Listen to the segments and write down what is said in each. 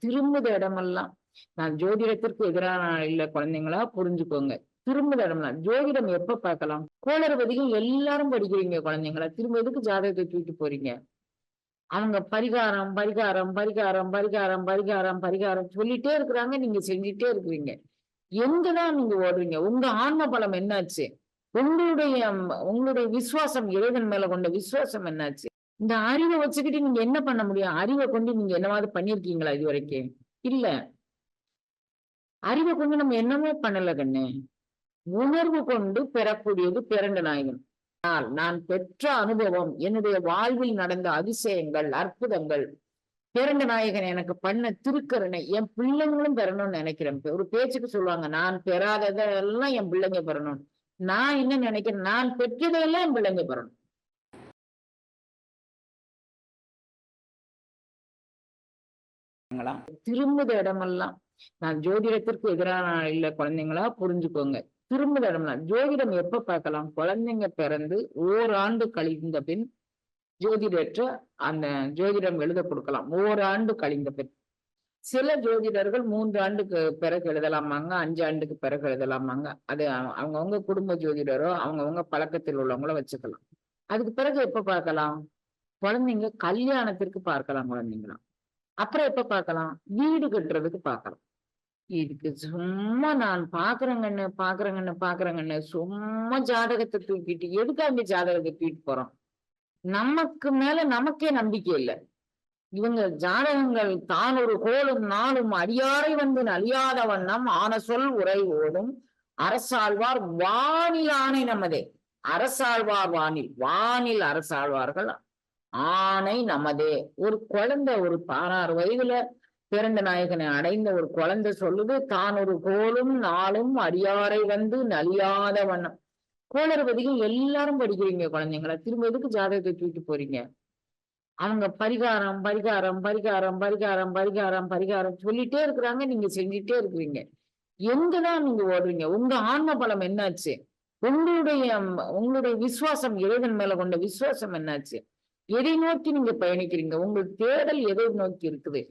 திரும்புத இடமெல்லாம் நான் ஜோதிடத்திற்கு எதிரான இல்ல குழந்தைங்களா, புரிஞ்சுக்கோங்க. திரும்புத இடம்லாம் ஜோதிடம் எப்ப பார்க்கலாம்? கோளறுபதிகள் எல்லாரும் படிக்கிறீங்க குழந்தைங்களா, திரும்ப எதுக்கு ஜாதகத்தை தூக்கி போறீங்க? அவங்க பரிகாரம் பரிகாரம் பரிகாரம் பரிகாரம் பரிகாரம் பரிகாரம் சொல்லிட்டே இருக்கிறாங்க, நீங்க செஞ்சுட்டே இருக்கிறீங்க. எங்கதான் நீங்க ஓடுறீங்க? உங்க ஆன்ம பலம் என்னாச்சு? உங்களுடைய உங்களுடைய விசுவாசம், இறைவன் மேல கொண்ட விசுவாசம் என்னாச்சு? இந்த அறிவை வச்சுக்கிட்டு நீங்க என்ன பண்ண முடியும்? அறிவை கொண்டு நீங்க என்னவாவது பண்ணிருக்கீங்களா இது வரைக்கும்? இல்ல. அறிவை கொண்டு நம்ம என்னமே பண்ணல கண்ணு. உணர்வு கொண்டு பெறக்கூடியது பேரண்ட நாயகன். நான் பெற்ற அனுபவம், என்னுடைய வாழ்வில் நடந்த அதிசயங்கள், அற்புதங்கள், பேரண்ட நாயகன் எனக்கு பண்ண திருக்கருணை, என் பிள்ளைங்களும் பெறணும்னு நினைக்கிறேன். ஒரு பேச்சுக்கு சொல்லுவாங்க, நான் பெறாததெல்லாம் என் பிள்ளைங்க பெறணும். நான் என்ன நினைக்கிறேன், நான் பெற்றதையெல்லாம் என் பிள்ளைங்க பெறணும். திரும்புத இடமெல்லாம் நான் ஜோதிடத்திற்கு எதிரான இல்ல குழந்தைங்களா, புரிஞ்சுக்கோங்க. திரும்புத இடமெல்லாம் ஜோதிடம் எப்ப பார்க்கலாம்? குழந்தைங்க பிறந்து ஓராண்டு கழிந்த பின் ஜோதிடற்ற அந்த ஜோதிடம் எழுத கொடுக்கலாம். ஓராண்டு கழிந்த பின். சில ஜோதிடர்கள் 3 ஆண்டுக்கு பிறகு எழுதலாமாங்க, 5 ஆண்டுக்கு பிறகு எழுதலாமாங்க. அது அவங்கவுங்க குடும்ப ஜோதிடரோ அவங்கவுங்க பழக்கத்தில் உள்ளவங்கள வச்சுக்கலாம். அதுக்கு பிறகு எப்ப பார்க்கலாம்? குழந்தைங்க கல்யாணத்திற்கு பார்க்கலாம் குழந்தைங்களாம். அப்புறம் எப்ப பார்க்கலாம்? வீடு கட்டுறதுக்கு பார்க்கலாம். இதுக்கு சும்மா நான் பாக்குறேங்கன்னு சும்மா ஜாதகத்தை தூக்கிட்டு எதுக்காக ஜாதகத்தை தூக்கிட்டு போறோம்? நமக்கு மேல நமக்கே நம்பிக்கை இல்லை. இவங்க ஜாதகங்கள் தான் ஒரு கோலும் நாளும் அடியாரை வந்து நலியாத வண்ணம் ஆன சொல் உரை ஓடும் அரசாழ்வார் வானில் ஆணை நமதே. அரசாழ்வார் வானில் அரசாழ்வார்கள் ஆணை நமதே. ஒரு குழந்தை, ஒரு 16 வயதுல பிறந்த நாயகனை அடைந்த ஒரு குழந்தை சொல்லுது, தான் ஒரு கோலும் நாளும் அடியாரை வந்து நலியாத வண்ணம். கோளறுபதிகள் எல்லாரும் படிக்கிறீங்க குழந்தைங்களா, திரும்ப எதுக்கு ஜாதகத்தை தூக்கி போறீங்க? அவங்க பரிகாரம் பரிகாரம் பரிகாரம் பரிகாரம் பரிகாரம் பரிகாரம் சொல்லிட்டே இருக்கிறாங்க, நீங்க செஞ்சுட்டே இருக்கிறீங்க. எங்கதான் நீங்க ஓடுறீங்க? உங்க ஆன்ம பலம் என்னாச்சு? உங்களுடைய விசுவாசம், இறைவன் மேல கொண்ட விசுவாசம் என்னாச்சு? எதை நோக்கி நீங்க பயணிக்கிறீங்க? உங்கள் தேடல் எதை நோக்கி இருக்குது?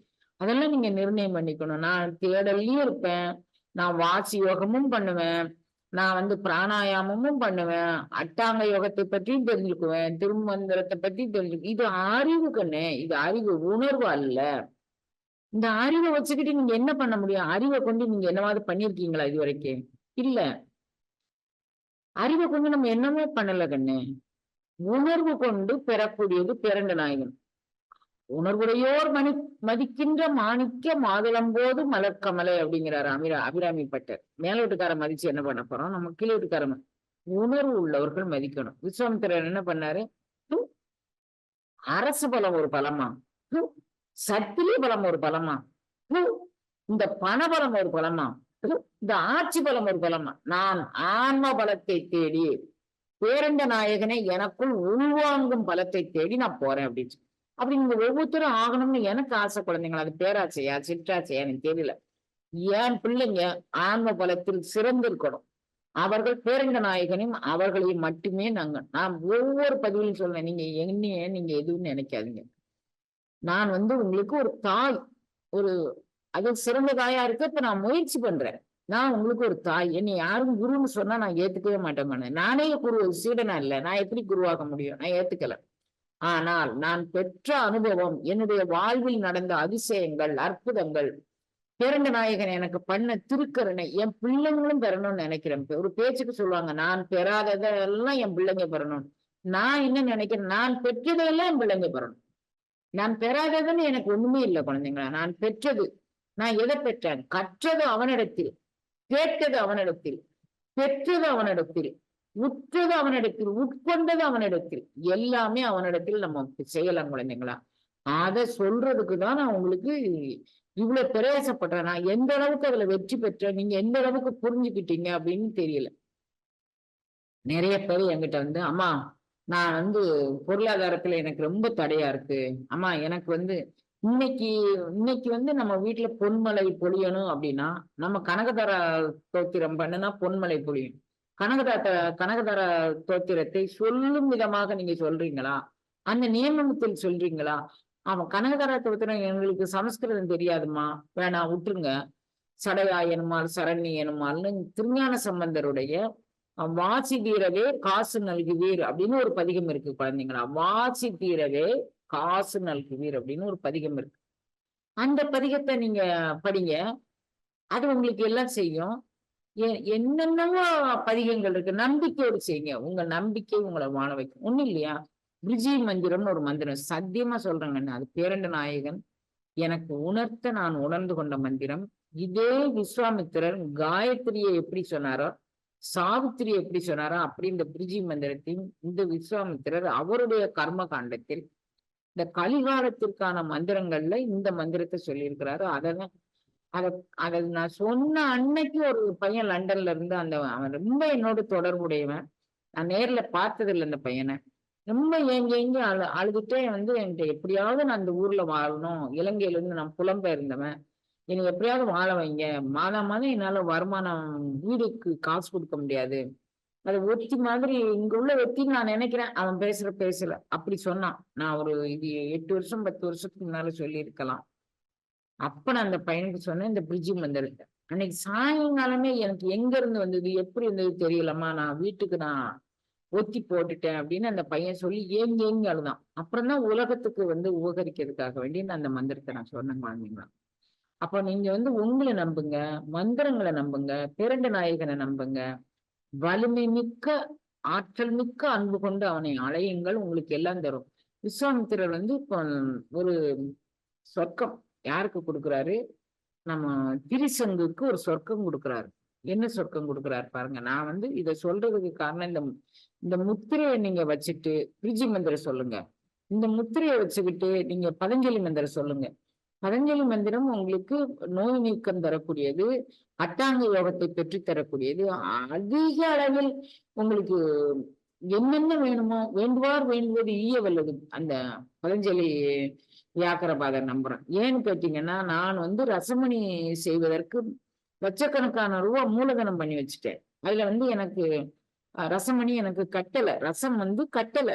அதெல்லாம் நீங்க நிர்ணயம் பண்ணிக்கணும். நான் தேடலையும் இருப்பேன், நான் வாசி யோகமும் பண்ணுவேன், நான் பிராணாயாமமும் பண்ணுவேன், அட்டாங்க யோகத்தை பற்றியும் தெரிஞ்சுக்குவேன், திருமந்திரத்தை பத்தி தெரிஞ்சுக்குவேன். இது அறிவு கண்ணு, இது அறிவு, உணர்வு அல்ல. இந்த அறிவை வச்சுக்கிட்டு நீங்க என்ன பண்ண முடியும்? அறிவை கொண்டு நீங்க என்னவாவது பண்ணிருக்கீங்களா இது வரைக்கும்? இல்ல. அறிவை கொண்டு நம்ம என்னமே பண்ணல கண்ணு. உணர்வு கொண்டு பெறக்கூடியது பேரண்ட நாயகன். உணர்வுடையோர் மதிக்கின்ற மாணிக்க மாதுளம்போது மலர்கமலை அப்படிங்கிறாரு அபிராமி பட்டர். மேல வீட்டுக்கார மதிச்சு என்ன பண்ண போறோம்? நம்ம கீழே வீட்டுக்கார உணர்வு உள்ளவர்கள் மதிக்கணும். விஸ்வாமித்திரர் என்ன பண்ணாரு? அரசு பலம் ஒரு பலமா, சத்திரிய பலம் ஒரு பலமா, இந்த பணபலம் ஒரு பலமா, இந்த ஆட்சி பலம் ஒரு பலமா? நான் ஆன்ம பலத்தை தேடி பேரண்ட நாயகனை எனக்குள் உள்வாங்கும் பலத்தை தேடி நான் போறேன் அப்படின்னு. அப்படி நீங்க ஒவ்வொருத்தரும் ஆகணும்னு எனக்கு ஆசை குழந்தைங்களா. அது பேராசையா சிற்றாசையா எனக்கு தெரியல. என் பிள்ளைங்க ஆன்ம பலத்தில் சிறந்திருக்கணும். அவர்கள் பேரண்ட நாயகனையும் அவர்களையும் மட்டுமே நான் ஒவ்வொரு பதிவிலும் சொல்றேன். நீங்க எதுவும் நினைக்காதீங்க. நான் உங்களுக்கு ஒரு தாய், ஒரு அது சிறந்த தாயா இருக்கு. இப்ப நான் முயற்சி பண்றேன். நான் உங்களுக்கு ஒரு தாய். என்னை யாரும் குருன்னு சொன்னா நான் ஏத்துக்கவே மாட்டேன். நானே குரு சீடனா இல்லை, நான் எப்படி குருவாக முடியும்? நான் ஏத்துக்கல. ஆனால் நான் பெற்ற அனுபவம், என்னுடைய வாழ்வில் நடந்த அதிசயங்கள், அற்புதங்கள், பேரண்ட நாயகன் எனக்கு பண்ண திருக்கருணை, என் பிள்ளைங்களும் பெறணும்னு நினைக்கிறேன். ஒரு பேச்சுக்கு சொல்லுவாங்க, நான் பெறாததெல்லாம் என் பிள்ளைங்க பெறணும். நான் என்ன நினைக்கிறேன், நான் பெற்றதையெல்லாம் என் பிள்ளைங்க பெறணும். நான் பெறாததுன்னு எனக்கு ஒண்ணுமே இல்லை குழந்தைங்களா. நான் பெற்றது, நான் எதை பெற்றேன்? கற்றது அவனிடத்தில், கேட்டது அவனிடத்தில், பெற்றது அவனிடத்தில், உற்றது அவனிடத்தில், உட்கொண்டது அவனிடத்தில், எல்லாமே அவனிடத்தில் நம்ம செய்யலாம் குழந்தைங்களா. அதை சொல்றதுக்குதான் நான் உங்களுக்கு இவ்வளவு பிரயாசப்படுறேன். நான் எந்த அளவுக்கு அதுல வெற்றி பெற்றேன், நீங்க எந்த அளவுக்கு புரிஞ்சுக்கிட்டீங்க அப்படின்னு தெரியல. நிறைய பேர் என்கிட்ட அம்மா நான் பொருளாதாரத்துல எனக்கு ரொம்ப தடையா இருக்கு அம்மா, எனக்கு இன்னைக்கு நம்ம வீட்டுல பொன்மலை பொழியணும் அப்படின்னா நம்ம கனகதார தோத்திரம் பண்ணுனா பொன்மலை பொழியும். கனகதார தோத்திரத்தை சொல்லும் விதமாக நீங்க சொல்றீங்களா? அந்த நியமனத்தில் சொல்றீங்களா? அவன் கனகதாரத்துவத்துல எங்களுக்கு சமஸ்கிருதம் தெரியாதுமா, வேணாம் விட்டுருங்க. சடையாயனுமால் சரணி எனுமால்னு திருஞான சம்பந்தருடைய வாசி தீரவே காசு நல்குவீர் அப்படின்னு ஒரு பதிகம் இருக்கு குழந்தைங்களா. வாசி தீரவே காசு நல்குவீர் அப்படின்னு ஒரு பதிகம் இருக்கு. அந்த பதிகத்தை நீங்க படிங்க. அது உங்களுக்கு எல்லாம் செய்யும். என்னென்னவோ பதிகங்கள் இருக்கு. நம்பிக்கையோடு செய்யுங்க. உங்க நம்பிக்கை உங்களை வாழ வைக்கும். ஒண்ணும் இல்லையா? பிரிஜி மந்திரம்னு ஒரு மந்திரம். சத்தியமா சொல்றேங்க, அது பேரண்ட நாயகன் எனக்கு உணர்த்த நான் உணர்ந்து கொண்ட மந்திரம். இதே விஸ்வாமித்திரர் காயத்ரியை எப்படி சொன்னாரோ, சாவித்திரியை எப்படி சொன்னாரோ, அப்படி இந்த பிரிஜி மந்திரத்தையும் இந்த விஸ்வாமித்திரர் அவருடைய கர்ம காண்டத்தில் இந்த கலிகாலத்திற்கான மந்திரங்கள்ல இந்த மந்திரத்தை சொல்லியிருக்கிறாரு. அதெல்லாம் அத அத நான் சொன்ன அன்னைக்கு ஒரு பையன் லண்டன்ல இருந்து அவன் ரொம்ப என்னோட தொடர்புடையவன். நான் நேர்ல பார்த்தது இல்லை அந்த பையனை. ரொம்ப ஏங்கி அழுதுட்டே என்கிட்ட எப்படியாவது நான் அந்த ஊர்ல வாழணும். இலங்கையில இருந்து நான் புலம்பெயர்ந்தவன். என்னை எப்படியாவது வாழ வைங்க. மாதம் என்னால வருமானம் வீடுக்கு காசு கொடுக்க முடியாது. அது ஒத்தி மாதிரி இங்க உள்ள ஒத்தின்னு நான் நினைக்கிறேன். அவன் பேசல அப்படி சொன்னான். நான் ஒரு இது 8 வருஷம் 10 வருஷத்துக்கு முன்னால சொல்லி இருக்கலாம். அப்ப நான் அந்த பையனுக்கு சொன்னேன், இந்த பிரிட்ஜி மந்திரத்தை. அன்னைக்கு சாயங்காலமே எனக்கு எங்க இருந்து வந்தது எப்படி இருந்தது தெரியலம்மா, நான் வீட்டுக்கு ஒத்தி போட்டுட்டேன் அப்படின்னு அந்த பையன் சொல்லி ஏங்கி அழுதான். அப்புறம் தான் உலகத்துக்கு உபகரிக்கிறதுக்காக வேண்டி நான் அந்த மந்திரத்தை நான் சொன்னேன் குழந்தைங்களா. அப்ப நீங்க உங்களை நம்புங்க, மந்திரங்களை நம்புங்க, பேரண்ட நாயகனை நம்புங்க. வலிமை மிக்க ஆற்றல் மிக்க அன்பு கொண்டு அவனை அழையுங்கள், உங்களுக்கு எல்லாம் தரும். விஸ்வாமித்திரர் இப்போ ஒரு சொர்க்கம் யாருக்கு கொடுக்குறாரு? நம்ம திரிசங்குக்கு ஒரு சொர்க்கம் கொடுக்குறாரு. என்ன சொர்க்கம் கொடுக்குறாரு பாருங்க. நான் இதை சொல்றதுக்கு காரணம், இந்த முத்திரையை நீங்க வச்சுட்டு பிரிஜி மந்திரம் சொல்லுங்க. இந்த முத்திரையை வச்சுக்கிட்டு நீங்க பதஞ்சலி மந்திரம் சொல்லுங்க. பதஞ்சலி மந்திரம் உங்களுக்கு நோய் நீக்கம் தரக்கூடியது, அட்டாங்க யோகத்தை பெற்று தரக்கூடியது. அதிக அளவில் உங்களுக்கு என்னென்ன வேணுமோ வேண்டுவார் வேண்டுவது ஈய வல்லது அந்த பதஞ்சலி வியாக்கரபாதர் நம்புறேன். ஏன்னு கேட்டீங்கன்னா, நான் ரசமணி செய்வதற்கு லட்சக்கணக்கான ரூபா மூலதனம் பண்ணி வச்சுட்டேன். அதுல எனக்கு ரசமணி எனக்கு கட்டல, ரசம் கட்டல.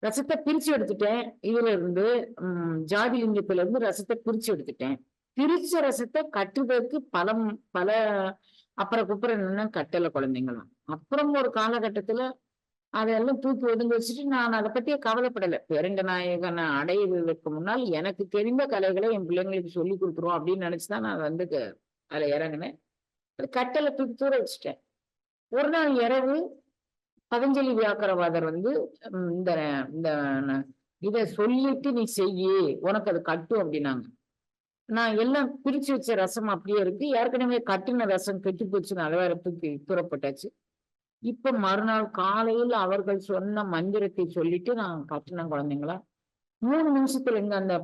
ரசத்தை பிரிச்சு எடுத்துட்டேன். இதுல இருந்து ஜாதிலிங்கத்துல இருந்து ரசத்தை பிரிச்சு எடுத்துட்டேன். பிரிச்ச ரசத்தை கட்டுறதுக்கு பல அப்புறம் குப்புறம் என்னன்னா கட்டல குழந்தைங்களாம். அப்புறம் ஒரு காலகட்டத்துல அதெல்லாம் தூக்கி ஒதுங்க வச்சுட்டு நான் அதை பத்தியே கவலைப்படலை. பேரண்ட நாயகனை அடைவதற்கு முன்னால் எனக்கு தெரிந்த கலைகளை என் பிள்ளைங்களுக்கு சொல்லி கொடுத்துருவோம் அப்படின்னு நினைச்சுதான் நான் அதுல இறங்கினேன். அது கட்டளை தூக்கி தூர வச்சுட்டேன். ஒரு நாள் இரவு பதஞ்சலி வியாக்கரவாதர் இந்த இந்த இதை சொல்லிட்டு நீ செய்யி, உனக்கு அது கட்டும் அப்படின்னாங்க. நான் எல்லாம் பிரிச்சு வச்ச ரசம் அப்படியே இருக்கு. ஏற்கனவே கட்டின ரசம் கெட்டு போச்சுன்னு அதை வேற தூக்கி தூரப்பட்டாச்சு. இப்ப மறுநாள் காலையில் அவர்கள் சொன்ன மந்திரத்தை சொல்லிட்டு நான் கட்டின குழந்தைங்களா 3 நிமிஷத்துல அந்த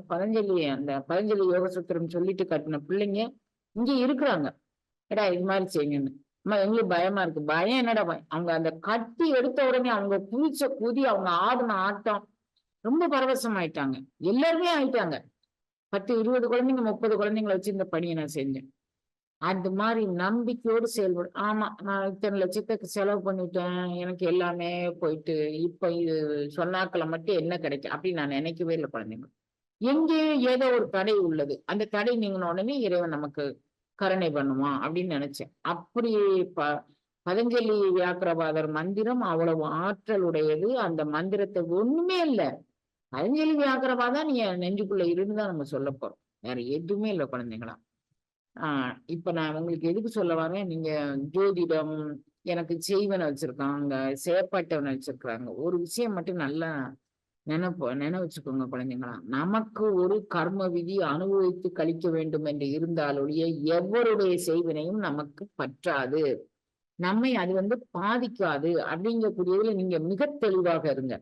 பதஞ்சலி யோகசூத்திரம் சொல்லிட்டு கட்டின பிள்ளைங்க இங்க இருக்கிறாங்க. ஏடா இது மாதிரி செய்யுங்கன்னு. எங்களுக்கு பயமா இருக்கு. பயம் என்னடா பயம்? அவங்க அந்த கட்டி எடுத்த உடனே அவங்க குதிச்ச குதி, அவங்க ஆடின ஆட்டம் ரொம்ப பரவசம் ஆயிட்டாங்க. எல்லாருமே ஆயிட்டாங்க. 10 20 குழந்தைங்க 30 குழந்தைங்களை வச்சு இந்த பணியை நான் செஞ்சேன். அந்த மாதிரி நம்பிக்கையோடு செயல்படும். ஆமா, நான் இத்தனை லட்சத்துக்கு செலவு பண்ணிட்டேன், எனக்கு எல்லாமே போயிட்டு இப்ப இது சொன்னாக்களை மட்டும் என்ன கிடைக்கும் அப்படின்னு நான் நினைக்கவே இல்லை குழந்தைங்க. எங்கேயோ ஏதோ ஒரு தடை உள்ளது. அந்த தடை நீங்கின உடனே இறைவன் நமக்கு கருணை பண்ணுவான் அப்படின்னு நினைச்சேன். அப்படி பதஞ்சலி வியாக்கரபாதர் மந்திரம் அவ்வளவு ஆற்றல் உடையது. அந்த மந்திரத்தை ஒண்ணுமே இல்லை. பதஞ்சலி வியாக்கரபாதா நீ நெஞ்சுக்குள்ள இருந்துதான் நம்ம சொல்ல போறோம். வேற எதுவுமே இல்லை குழந்தைங்களா. இப்ப நான் உங்களுக்கு எதுக்கு சொல்ல வரேன், நீங்க ஜோதிடம் எனக்கு செய்வனை வச்சிருக்காங்க, செயற்பாட்டவனை வச்சிருக்கிறாங்க. ஒரு விஷயம் மட்டும் நல்லா நினைவச்சுக்கோங்க குழந்தைங்களா. நமக்கு ஒரு கர்ம விதி அனுபவித்து கழிக்க வேண்டும் என்று இருந்தாலொழிய எவருடைய செய்வினையும் நமக்கு பற்றாது, நம்மை அது பாதிக்காது அப்படிங்கக்கூடியதுல நீங்க மிக தெளிவாக இருங்க.